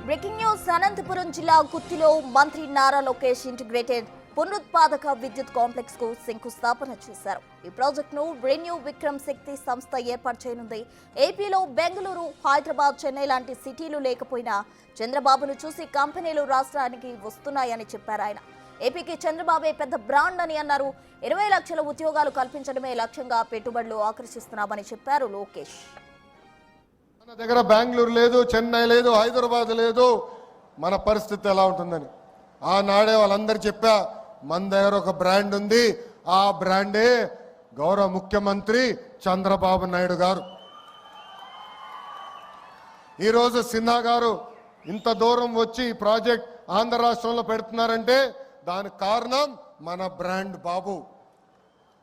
Breaking news Anantapuram జిల్లా గుత్తిలో మంత్రి Nara Lokesh integrated పునరుత్పాదక విద్యుత్ కాంప్లెక్స్ కు శంకుస్థాపన చేశారు. ఈ ప్రాజెక్టును రెన్యూ విక్రమ్ శక్తి సంస్థ ఏర్పాటు చేయనుంది. ఏపీలో బెంగళూరు, హైదరాబాద్, చెన్నై లాంటి సిటీలు లేకపోయినా చంద్రబాబును చూసి కంపెనీలు రాష్ట్రానికి వస్తున్నాయని చెప్పారు ఆయన. ఏపీకి చంద్రబాబే పెద్ద బ్రాండ్ అని అన్నారు. 20 లక్షల ఉద్యోగాలు కల్పించడమే లక్ష్యంగా పెట్టుబడులు ఆకర్షిస్తున్నామని చెప్పారు లోకేష్. మన దగ్గర బెంగళూరు లేదు, చెన్నై లేదు, హైదరాబాద్ లేదు, మన పరిస్థితి ఎలా ఉంటుందని ఆనాడే వాళ్ళందరూ చెప్పా. మన దగ్గర ఒక బ్రాండ్ ఉంది, ఆ బ్రాండే గౌరవ ముఖ్యమంత్రి చంద్రబాబు నాయుడు గారు. ఈరోజు సిన్హా గారు ఇంత దూరం వచ్చి ఈ ప్రాజెక్ట్ ఆంధ్ర రాష్ట్రంలో పెడుతున్నారంటే దానికి కారణం మన బ్రాండ్ బాబు.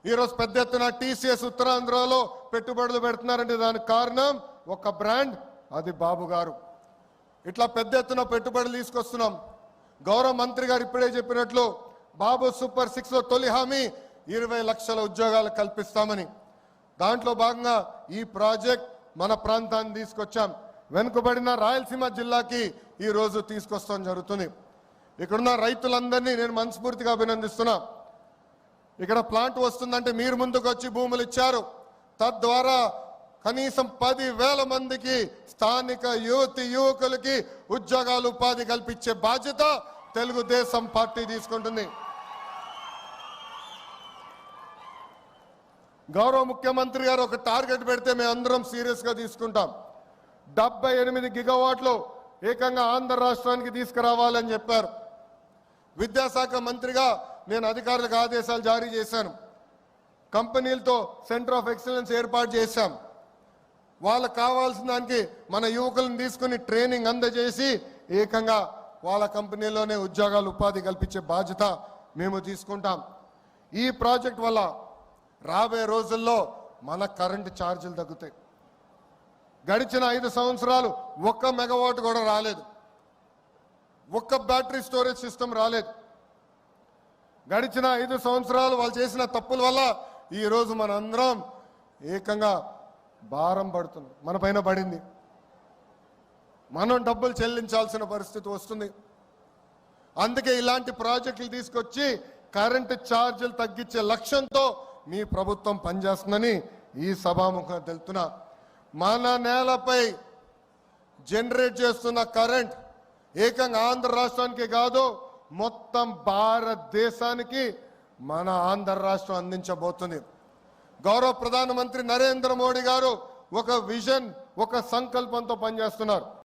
ఈరోజు పెద్ద ఎత్తున టీసీఎస్ ఉత్తరాంధ్రలో పెట్టుబడులు పెడుతున్నారంటే దానికి కారణం ఒక బ్రాండ్, అది బాబు గారు. ఇట్లా పెద్ద ఎత్తున పెట్టుబడులు తీసుకొస్తున్నాం. గౌరవ మంత్రి గారు ఇప్పుడే చెప్పినట్లు బాబు సూపర్ 6 లో తొలి హామీ 20 లక్షల ఉద్యోగాలు కల్పిస్తామని. దాంట్లో భాగంగా ఈ ప్రాజెక్ట్ మన ప్రాంతాన్ని తీసుకొచ్చాం. వెనుకబడిన రాయలసీమ జిల్లాకి ఈ రోజు తీసుకొస్తాం జరుగుతుంది. ఇక్కడున్న రైతులందరినీ నేను మనస్ఫూర్తిగా అభినందిస్తున్నా. ఇక్కడ ప్లాంట్ వస్తుందంటే మీరు ముందుకు వచ్చి భూములు ఇచ్చారు. తద్వారా కనీసం 10,000 మందికి స్థానిక యువకులకి ఉద్యోగాలు, ఉపాధి కల్పించే బాధ్యత తెలుగుదేశం పార్టీ తీసుకుంటుంది. గౌరవ ముఖ్యమంత్రి గారు ఒక టార్గెట్ పెడితే మేము అందరం సీరియస్ గా తీసుకుంటాం. 78 గిగావాట్లు ఏకంగా ఆంధ్ర రాష్ట్రానికి తీసుకురావాలని చెప్పారు. విద్యాశాఖ మంత్రిగా నేను అధికారులకు ఆదేశాలు జారీ చేశాను. కంపెనీలతో సెంటర్ ఆఫ్ ఎక్సలెన్స్ ఏర్పాటు చేశాం. వాళ్ళకు కావాల్సిన దానికి మన యువకులను తీసుకుని ట్రైనింగ్ అందజేసి ఏకంగా వాళ్ళ కంపెనీలోనే ఉద్యోగాలు, ఉపాధి కల్పించే బాధ్యత మేము తీసుకుంటాం. ఈ ప్రాజెక్ట్ వల్ల రాబోయే రోజుల్లో మన కరెంటు ఛార్జీలు తగ్గుతాయి. గడిచిన 5 సంవత్సరాలు 1 మెగావాట్ కూడా రాలేదు, 1 బ్యాటరీ స్టోరేజ్ సిస్టమ్ రాలేదు. గడిచిన 5 సంవత్సరాలు వాళ్ళు చేసిన తప్పుల వల్ల ఈరోజు మనందరం ఏకంగా భారం పడుతుంది, మన పైన పడింది. మనం డబ్బులు చెల్లించాల్సిన పరిస్థితి వస్తుంది. అందుకే ఇలాంటి ప్రాజెక్టులు తీసుకొచ్చి కరెంటు ఛార్జీలు తగ్గించే లక్ష్యంతో మీ ప్రభుత్వం పనిచేస్తుందని ఈ సభాముఖంగా తెలుపుతున్నా. మన నేలపై జనరేట్ చేస్తున్న కరెంట్ ఏకంగా ఆంధ్ర రాష్ట్రానికి కాదు, మొత్తం భారతదేశానికి మన ఆంధ్ర రాష్ట్రం అందించబోతుంది. గౌరవ ప్రధానమంత్రి నరేంద్ర మోడీ గారు ఒక విజన్, ఒక సంకల్పంతో పనిచేస్తున్నారు.